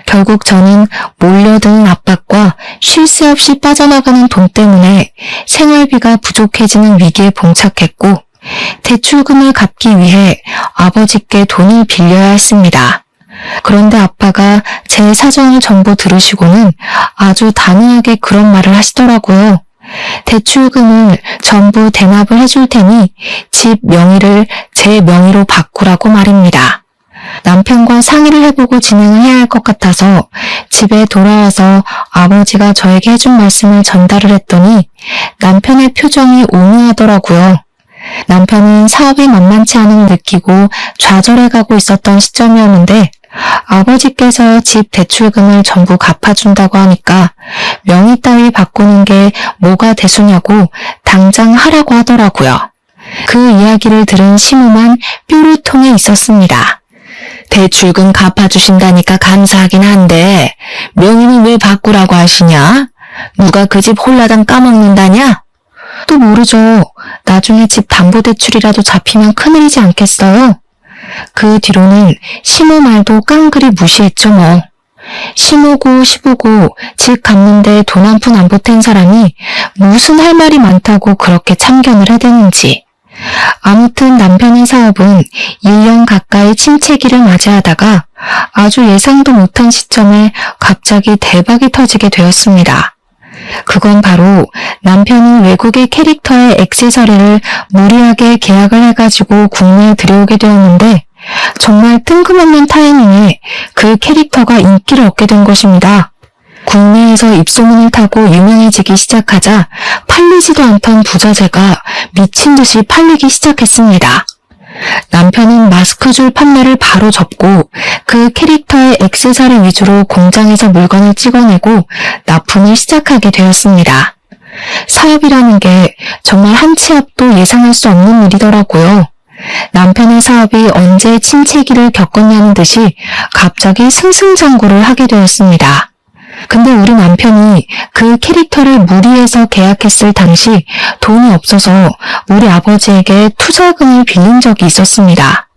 결국 저는 몰려드는 압박과 쉴 새 없이 빠져나가는 돈 때문에 생활비가 부족해지는 위기에 봉착했고 대출금을 갚기 위해 아버지께 돈을 빌려야 했습니다. 그런데 아빠가 제 사정을 전부 들으시고는 아주 단호하게 그런 말을 하시더라고요. 대출금을 전부 대납을 해줄 테니 집 명의를 제 명의로 바꾸라고 말입니다. 남편과 상의를 해보고 진행을 해야 할 것 같아서 집에 돌아와서 아버지가 저에게 해준 말씀을 전달을 했더니 남편의 표정이 오묘하더라고요. 남편은 사업이 만만치 않음을 느끼고 좌절해가고 있었던 시점이었는데 아버지께서 집 대출금을 전부 갚아준다고 하니까 명의 따위 바꾸는 게 뭐가 대수냐고 당장 하라고 하더라고요. 그 이야기를 들은 시무만 뾰루통에 있었습니다. 대출금 갚아주신다니까 감사하긴 한데 명의는 왜 바꾸라고 하시냐? 누가 그 집 홀라당 까먹는다냐? 또 모르죠. 나중에 집 담보대출이라도 잡히면 큰일이지 않겠어요? 그 뒤로는 시모 말도 깡그리 무시했죠 뭐. 시모고 시부고 집 갚는데 돈 한 푼 안 보탠 사람이 무슨 할 말이 많다고 그렇게 참견을 해대는지. 아무튼 남편의 사업은 1년 가까이 침체기를 맞이하다가 아주 예상도 못한 시점에 갑자기 대박이 터지게 되었습니다. 그건 바로 남편이 외국의 캐릭터의 액세서리를 무리하게 계약을 해가지고 국내에 들여오게 되었는데 정말 뜬금없는 타이밍에 그 캐릭터가 인기를 얻게 된 것입니다. 국내에서 입소문을 타고 유명해지기 시작하자 팔리지도 않던 부자재가 미친 듯이 팔리기 시작했습니다. 남편은 마스크줄 판매를 바로 접고 그 캐릭터의 액세서리 위주로 공장에서 물건을 찍어내고 납품을 시작하게 되었습니다. 사업이라는 게 정말 한 치 앞도 예상할 수 없는 일이더라고요. 남편의 사업이 언제 침체기를 겪었냐는 듯이 갑자기 승승장구를 하게 되었습니다. 근데 우리 남편이 그 캐릭터를 무리해서 계약했을 당시 돈이 없어서 우리 아버지에게 투자금을 빌린 적이 있었습니다.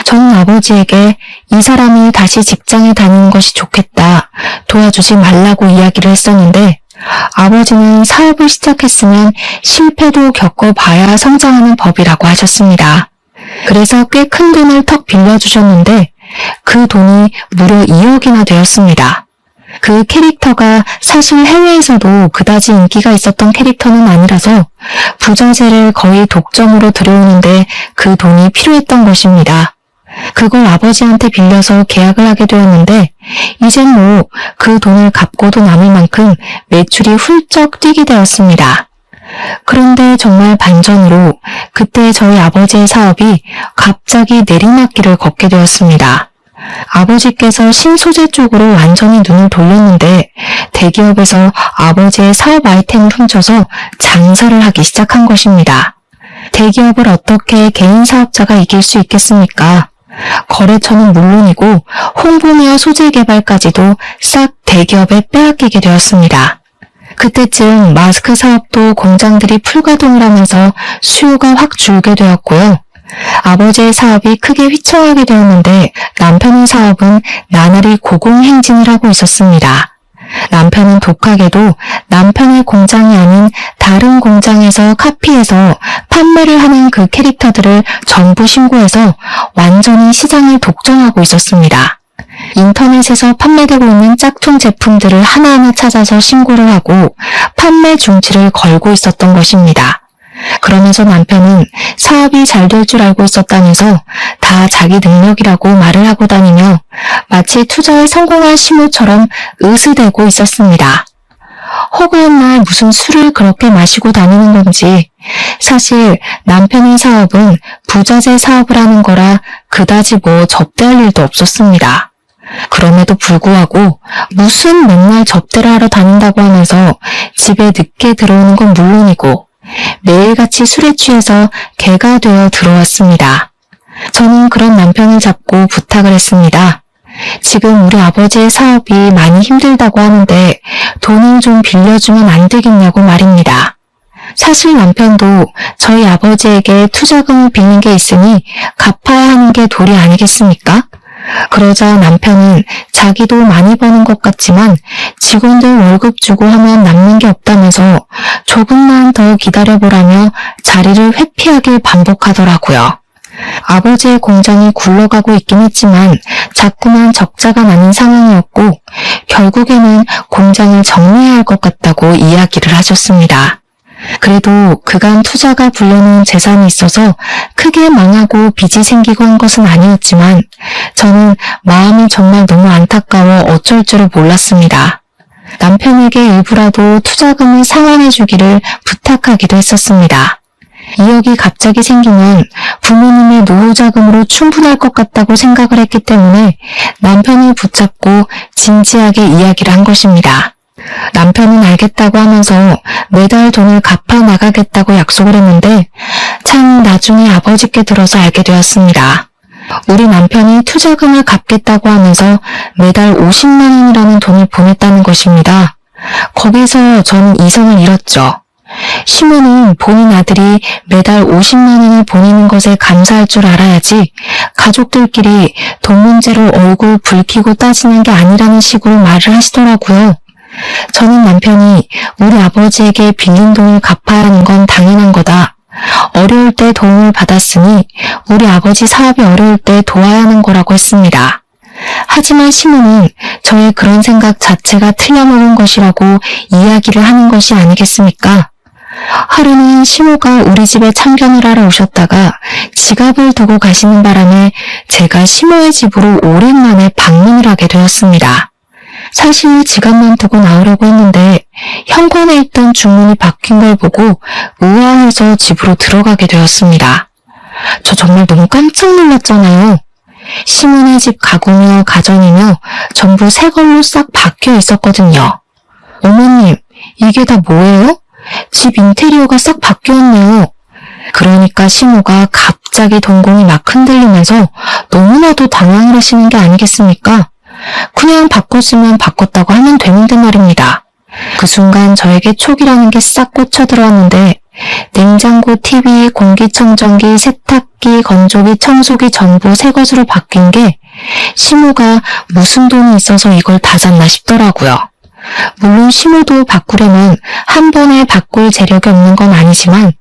저는 아버지에게 이 사람이 다시 직장에 다니는 것이 좋겠다, 도와주지 말라고 이야기를 했었는데 아버지는 사업을 시작했으면 실패도 겪어봐야 성장하는 법이라고 하셨습니다. 그래서 꽤 큰 돈을 턱 빌려주셨는데 그 돈이 무려 2억이나 되었습니다. 그 캐릭터가 사실 해외에서도 그다지 인기가 있었던 캐릭터는 아니라서 부자재를 거의 독점으로 들여오는데 그 돈이 필요했던 것입니다. 그걸 아버지한테 빌려서 계약을 하게 되었는데 이젠 뭐 그 돈을 갚고도 남을 만큼 매출이 훌쩍 뛰게 되었습니다. 그런데 정말 반전으로 그때 저희 아버지의 사업이 갑자기 내리막길을 걷게 되었습니다. 아버지께서 신소재 쪽으로 완전히 눈을 돌렸는데 대기업에서 아버지의 사업 아이템을 훔쳐서 장사를 하기 시작한 것입니다. 대기업을 어떻게 개인 사업자가 이길 수 있겠습니까? 거래처는 물론이고 홍보며 소재 개발까지도 싹 대기업에 빼앗기게 되었습니다. 그때쯤 마스크 사업도 공장들이 풀가동을 하면서 수요가 확 줄게 되었고요. 아버지의 사업이 크게 휘청하게 되었는데 남편의 사업은 나날이 고공행진을 하고 있었습니다. 남편은 독하게도 남편의 공장이 아닌 다른 공장에서 카피해서 판매를 하는 그 캐릭터들을 전부 신고해서 완전히 시장을 독점하고 있었습니다. 인터넷에서 판매되고 있는 짝퉁 제품들을 하나하나 찾아서 신고를 하고 판매 중지를 걸고 있었던 것입니다. 그러면서 남편은 사업이 잘 될 줄 알고 있었다면서 다 자기 능력이라고 말을 하고 다니며 마치 투자에 성공한 시무처럼 으스대고 있었습니다. 허구한 날 무슨 술을 그렇게 마시고 다니는 건지 사실 남편의 사업은 부자재 사업을 하는 거라 그다지 뭐 접대할 일도 없었습니다. 그럼에도 불구하고 무슨 맨날 접대를 하러 다닌다고 하면서 집에 늦게 들어오는 건 물론이고 매일같이 술에 취해서 개가 되어 들어왔습니다. 저는 그런 남편을 잡고 부탁을 했습니다. 지금 우리 아버지의 사업이 많이 힘들다고 하는데 돈을 좀 빌려주면 안 되겠냐고 말입니다. 사실 남편도 저희 아버지에게 투자금을 빌린 게 있으니 갚아야 하는 게 도리 아니겠습니까? 그러자 남편은 자기도 많이 버는 것 같지만 직원들 월급 주고 하면 남는 게 없다면서 조금만 더 기다려보라며 자리를 회피하길 반복하더라고요. 아버지의 공장이 굴러가고 있긴 했지만 자꾸만 적자가 나는 상황이었고 결국에는 공장을 정리해야 할 것 같다고 이야기를 하셨습니다. 그래도 그간 투자가 불려놓은 재산이 있어서 크게 망하고 빚이 생기고 한 것은 아니었지만 저는 마음이 정말 너무 안타까워 어쩔 줄을 몰랐습니다. 남편에게 일부라도 투자금을 상환해 주기를 부탁하기도 했었습니다. 2억이 갑자기 생기면 부모님의 노후 자금으로 충분할 것 같다고 생각을 했기 때문에 남편을 붙잡고 진지하게 이야기를 한 것입니다. 남편은 알겠다고 하면서 매달 돈을 갚아 나가겠다고 약속을 했는데 참 나중에 아버지께 들어서 알게 되었습니다. 우리 남편이 투자금을 갚겠다고 하면서 매달 50만 원이라는 돈을 보냈다는 것입니다. 거기서 저는 이성을 잃었죠. 시모는 본인 아들이 매달 50만 원을 보내는 것에 감사할 줄 알아야지 가족들끼리 돈 문제로 얼굴 붉히고 따지는 게 아니라는 식으로 말을 하시더라고요. 저는 남편이 우리 아버지에게 빌린 돈을 갚아야 하는 건 당연한 거다. 어려울 때 도움을 받았으니 우리 아버지 사업이 어려울 때 도와야 하는 거라고 했습니다. 하지만 시모는 저의 그런 생각 자체가 틀려먹은 것이라고 이야기를 하는 것이 아니겠습니까? 하루는 시모가 우리 집에 참견을 하러 오셨다가 지갑을 두고 가시는 바람에 제가 시모의 집으로 오랜만에 방문을 하게 되었습니다. 사실 지갑만 두고 나오려고 했는데 현관에 있던 주문이 바뀐 걸 보고 의아해서 집으로 들어가게 되었습니다. 저 정말 너무 깜짝 놀랐잖아요. 시모네 집 가구며 가전이며 전부 새 걸로 싹 바뀌어 있었거든요. 어머님, 이게 다 뭐예요? 집 인테리어가 싹 바뀌었네요. 그러니까 시모가 갑자기 동공이 막 흔들리면서 너무나도 당황을 하시는 게 아니겠습니까? 그냥 바꿨으면 바꿨다고 하면 되는데 말입니다. 그 순간 저에게 촉이라는 게 싹 꽂혀 들어왔는데 냉장고, TV, 공기청정기, 세탁기, 건조기, 청소기 전부 새 것으로 바뀐 게 시모가 무슨 돈이 있어서 이걸 다 샀나 싶더라고요. 물론 시모도 바꾸려면 한 번에 바꿀 재력이 없는 건 아니지만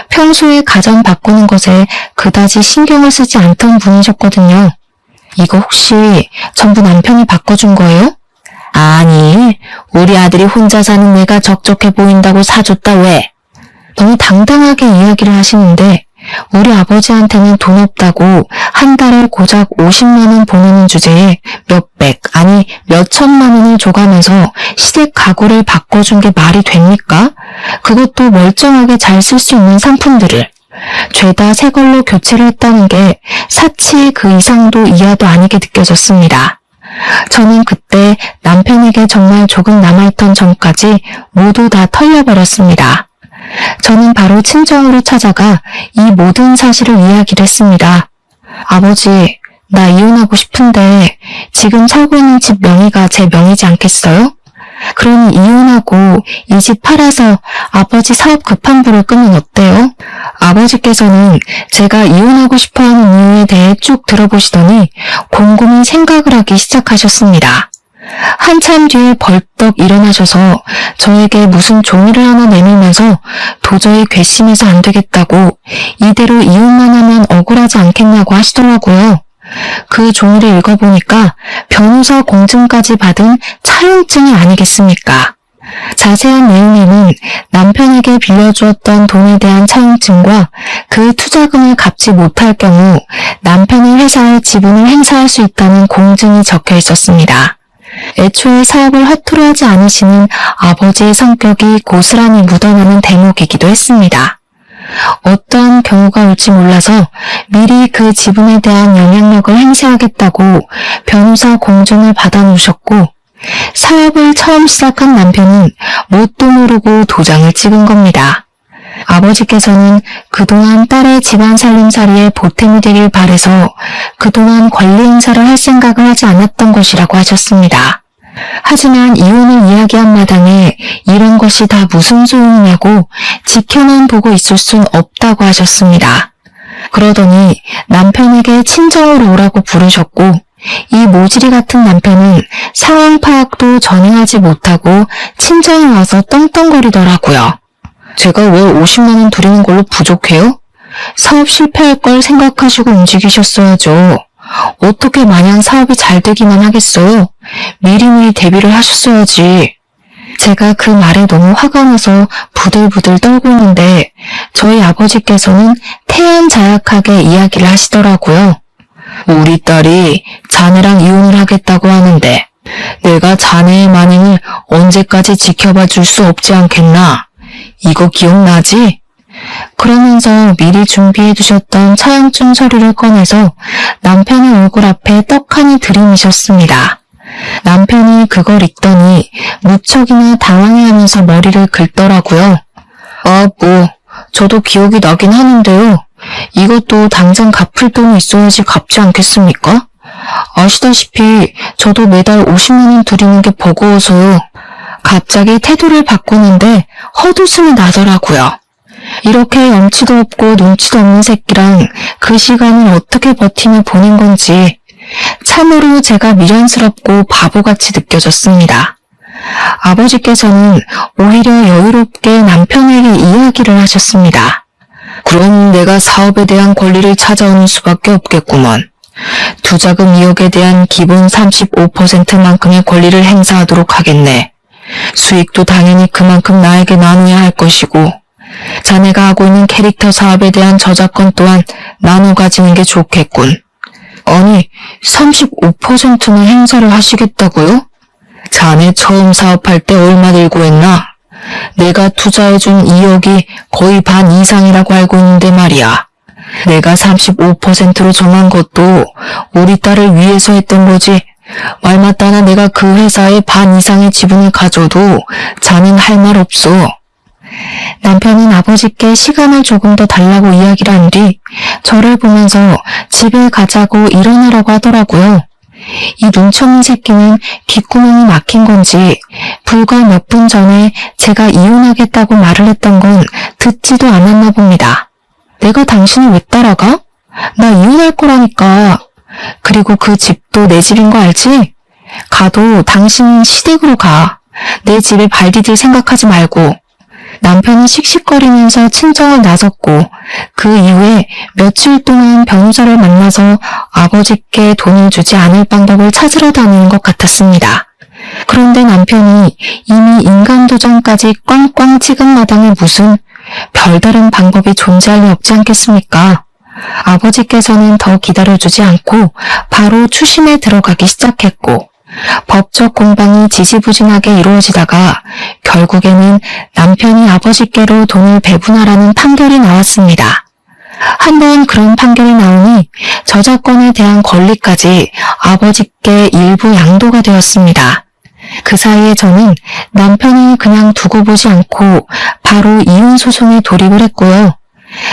평소에 가전 바꾸는 것에 그다지 신경을 쓰지 않던 분이셨거든요. 이거 혹시 전부 남편이 바꿔준 거예요? 아니, 우리 아들이 혼자 사는 내가 적적해 보인다고 사줬다 왜? 너무 당당하게 이야기를 하시는데 우리 아버지한테는 돈 없다고 한 달에 고작 50만 원 보내는 주제에 몇백, 아니 몇천만 원을 줘가면서 시댁 가구를 바꿔준 게 말이 됩니까? 그것도 멀쩡하게 잘 쓸 수 있는 상품들을. 죄다 새 걸로 교체를 했다는 게 사치 그 이상도 이하도 아니게 느껴졌습니다. 저는 그때 남편에게 정말 조금 남아있던 정까지 모두 다 털려버렸습니다. 저는 바로 친정으로 찾아가 이 모든 사실을 이야기를 했습니다. 아버지, 나 이혼하고 싶은데 지금 살고 있는 집 명의가 제 명의지 않겠어요? 그러니 이혼하고 이 집 팔아서 아버지 사업 급한 불을 끄면 어때요? 아버지께서는 제가 이혼하고 싶어하는 이유에 대해 쭉 들어보시더니 곰곰이 생각을 하기 시작하셨습니다. 한참 뒤에 벌떡 일어나셔서 저에게 무슨 종이를 하나 내밀면서 도저히 괘씸해서 안 되겠다고 이대로 이혼만 하면 억울하지 않겠냐고 하시더라고요. 그 종이를 읽어보니까 변호사 공증까지 받은 차용증이 아니겠습니까? 자세한 내용에는 남편에게 빌려주었던 돈에 대한 차용증과 그 투자금을 갚지 못할 경우 남편의 회사에 지분을 행사할 수 있다는 공증이 적혀 있었습니다. 애초에 사업을 허투루 하지 않으시는 아버지의 성격이 고스란히 묻어나는 대목이기도 했습니다. 어떤 경우가 올지 몰라서 미리 그 지분에 대한 영향력을 행사하겠다고 변호사 공증을 받아놓으셨고 사업을 처음 시작한 남편은 뭣도 모르고 도장을 찍은 겁니다. 아버지께서는 그동안 딸의 집안 살림살이에 보탬이 되길 바래서 그동안 권리 행사를 할 생각을 하지 않았던 것이라고 하셨습니다. 하지만 이혼을 이야기한 마당에 이런 것이 다 무슨 소용이냐고 지켜만 보고 있을 순 없다고 하셨습니다. 그러더니 남편에게 친정으로 오라고 부르셨고 이 모질이 같은 남편은 상황 파악도 전혀 하지 못하고 친정에 와서 떵떵거리더라고요. 제가 왜 50만 원 드리는 걸로 부족해요? 사업 실패할 걸 생각하시고 움직이셨어야죠. 어떻게 마냥 사업이 잘 되기만 하겠어요? 미리미리 대비를 하셨어야지. 제가 그 말에 너무 화가 나서 부들부들 떨고 있는데 저희 아버지께서는 태연자약하게 이야기를 하시더라고요. 우리 딸이 자네랑 이혼을 하겠다고 하는데 내가 자네의 만행을 언제까지 지켜봐 줄 수 없지 않겠나? 이거 기억나지? 그러면서 미리 준비해 두셨던 차용증 서류를 꺼내서 남편의 얼굴 앞에 떡하니 들이미셨습니다. 남편이 그걸 읽더니 무척이나 당황해하면서 머리를 긁더라고요. 저도 기억이 나긴 하는데요. 이것도 당장 갚을 돈이 있어야지 갚지 않겠습니까? 아시다시피 저도 매달 50만 원 드리는 게 버거워서요. 갑자기 태도를 바꾸는데 헛웃음이 나더라고요. 이렇게 염치도 없고 눈치도 없는 새끼랑 그 시간을 어떻게 버티며 보낸 건지 참으로 제가 미련스럽고 바보같이 느껴졌습니다. 아버지께서는 오히려 여유롭게 남편에게 이야기를 하셨습니다. 그럼 내가 사업에 대한 권리를 찾아오는 수밖에 없겠구먼. 투자금 2억에 대한 기본 35%만큼의 권리를 행사하도록 하겠네. 수익도 당연히 그만큼 나에게 나눠야 할 것이고 자네가 하고 있는 캐릭터 사업에 대한 저작권 또한 나눠 가지는 게 좋겠군. 아니, 35%나 행사를 하시겠다고요? 자네 처음 사업할 때 얼마 들고 했나? 내가 투자해준 2억이 거의 반 이상이라고 알고 있는데 말이야. 내가 35%로 정한 것도 우리 딸을 위해서 했던 거지. 말 맞다나 내가 그 회사의 반 이상의 지분을 가져도 자넨 할 말 없어. 남편은 아버지께 시간을 조금 더 달라고 이야기를 한 뒤 저를 보면서 집에 가자고 일어나라고 하더라고요. 이 눈치 없는 새끼는 귓구멍이 막힌 건지 불과 몇 분 전에 제가 이혼하겠다고 말을 했던 건 듣지도 않았나 봅니다. 내가 당신을 왜 따라가? 나 이혼할 거라니까. 그리고 그 집도 내 집인 거 알지? 가도 당신 시댁으로 가. 내 집에 발 디딜 생각하지 말고. 남편이 씩씩거리면서 친정을 나섰고 그 이후에 며칠 동안 변호사를 만나서 아버지께 돈을 주지 않을 방법을 찾으러 다니는 것 같았습니다. 그런데 남편이 이미 인간도전까지 꽝꽝 찍은 마당에 무슨 별다른 방법이 존재할 리 없지 않겠습니까? 아버지께서는 더 기다려주지 않고 바로 추심에 들어가기 시작했고 법적 공방이 지지부진하게 이루어지다가 결국에는 남편이 아버지께로 돈을 배분하라는 판결이 나왔습니다. 한번 그런 판결이 나오니 저작권에 대한 권리까지 아버지께 일부 양도가 되었습니다. 그 사이에 저는 남편이 그냥 두고 보지 않고 바로 이혼 소송에 돌입을 했고요.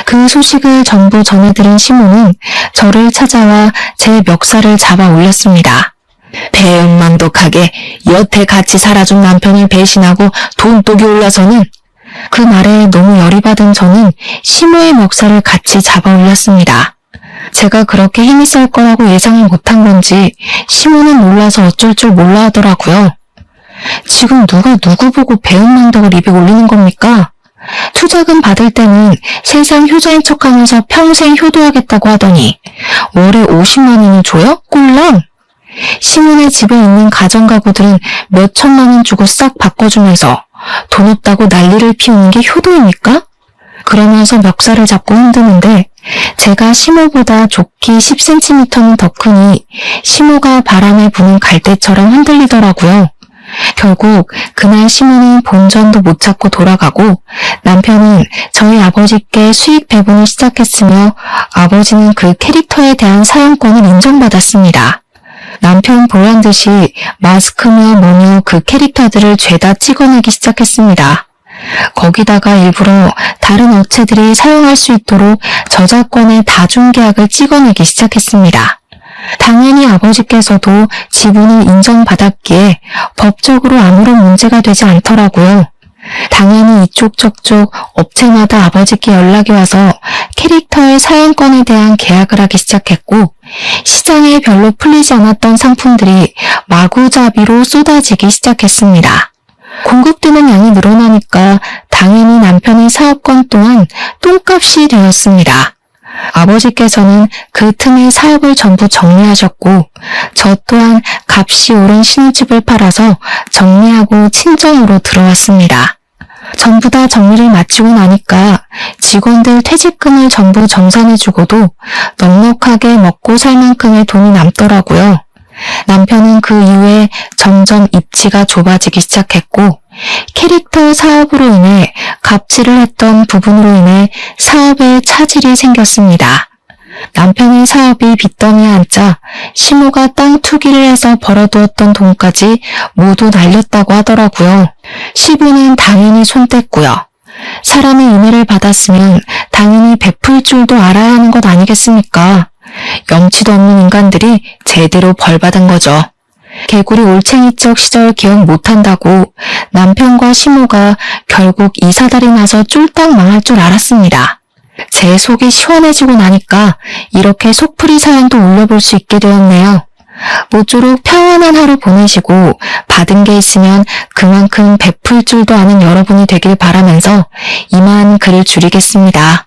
그 소식을 전부 전해들은 시모는 저를 찾아와 제 멱살을 잡아 올렸습니다. 배은망덕하게 여태 같이 살아준 남편을 배신하고 돈독이 올라서는. 그 말에 너무 열이 받은 저는 시모의 멱살을 같이 잡아 올렸습니다. 제가 그렇게 힘이 셀 거라고 예상을 못한 건지 시모는 놀라서 어쩔 줄 몰라 하더라고요. 지금 누가 누구 보고 배은망덕을 입에 올리는 겁니까? 투자금 받을 때는 세상 효자인 척하면서 평생 효도하겠다고 하더니 월에 50만 원을 줘요? 꼴랑! 시몬의 집에 있는 가정가구들은 몇 천만 원 주고 싹 바꿔주면서 돈 없다고 난리를 피우는 게 효도입니까? 그러면서 멱살을 잡고 흔드는데 제가 시모보다 좋기 10cm는 더 크니 시모가 바람에 부는 갈대처럼 흔들리더라고요. 결국 그날 시모는 본전도 못 찾고 돌아가고 남편은 저희 아버지께 수익 배분을 시작했으며 아버지는 그 캐릭터에 대한 사용권을 인정받았습니다. 남편 보란듯이 마스크며 뭐며 그 캐릭터들을 죄다 찍어내기 시작했습니다. 거기다가 일부러 다른 업체들이 사용할 수 있도록 저작권의 다중계약을 찍어내기 시작했습니다. 당연히 아버지께서도 지분을 인정받았기에 법적으로 아무런 문제가 되지 않더라고요. 당연히 이쪽 저쪽 업체마다 아버지께 연락이 와서 캐릭터의 사용권에 대한 계약을 하기 시작했고, 시장에 별로 풀리지 않았던 상품들이 마구잡이로 쏟아지기 시작했습니다. 공급되는 양이 늘어나니까 당연히 남편의 사업권 또한 똥값이 되었습니다. 아버지께서는 그 틈에 사업을 전부 정리하셨고, 저 또한 값이 오른 신혼집을 팔아서 정리하고 친정으로 들어왔습니다. 전부 다 정리를 마치고 나니까 직원들 퇴직금을 전부 정산해주고도 넉넉하게 먹고 살 만큼의 돈이 남더라고요. 남편은 그 이후에 점점 입지가 좁아지기 시작했고, 캐릭터 사업으로 인해 갑질을 했던 부분으로 인해 사업에 차질이 생겼습니다. 남편의 사업이 빚더미에 앉자 시모가 땅 투기를 해서 벌어두었던 돈까지 모두 날렸다고 하더라고요. 시부는 당연히 손 뗐고요. 사람의 은혜를 받았으면 당연히 베풀 줄도 알아야 하는 것 아니겠습니까? 염치도 없는 인간들이 제대로 벌받은 거죠. 개구리 올챙이적 시절 기억 못한다고 남편과 시모가 결국 이사달이 나서 쫄딱 망할 줄 알았습니다. 제 속이 시원해지고 나니까 이렇게 속풀이 사연도 올려볼 수 있게 되었네요. 모쪼록 평안한 하루 보내시고 받은 게 있으면 그만큼 베풀 줄도 아는 여러분이 되길 바라면서 이만 글을 줄이겠습니다.